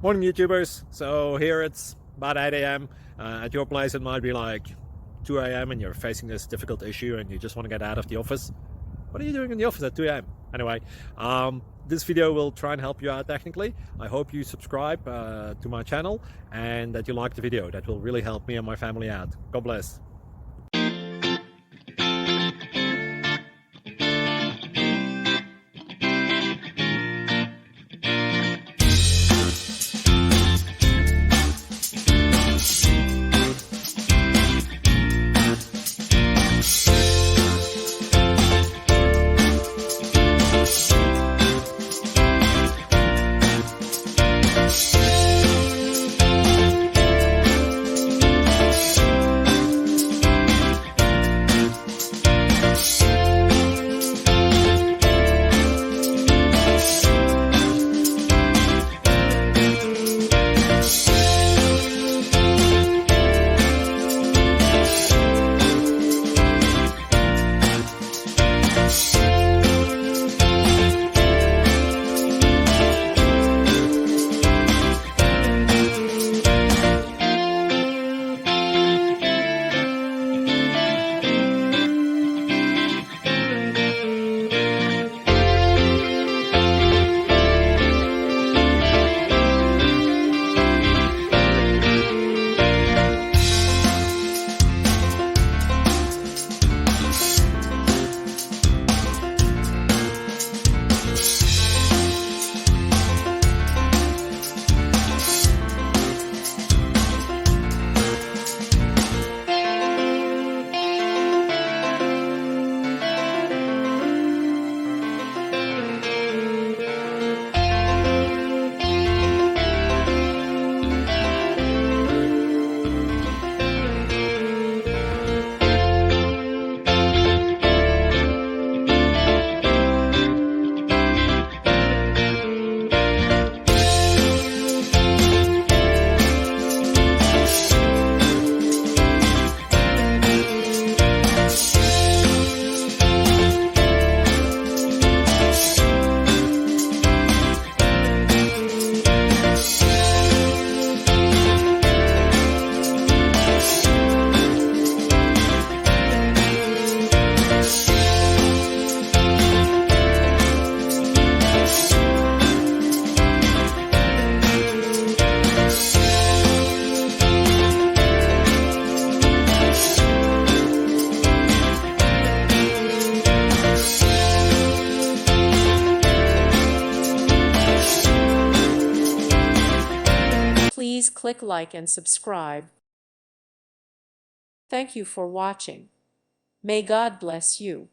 Morning, YouTubers. So here it's about 8 a.m. At your place, it might be like 2 a.m. and you're facing this difficult issue and you just want to get out of the office. What are you doing in the office at 2 a.m.? Anyway, this video will try and help you out technically. I hope you subscribe to my channel and that you like the video. That will really help me and my family out. God bless. Please click like and subscribe. Thank you for watching. May God bless you.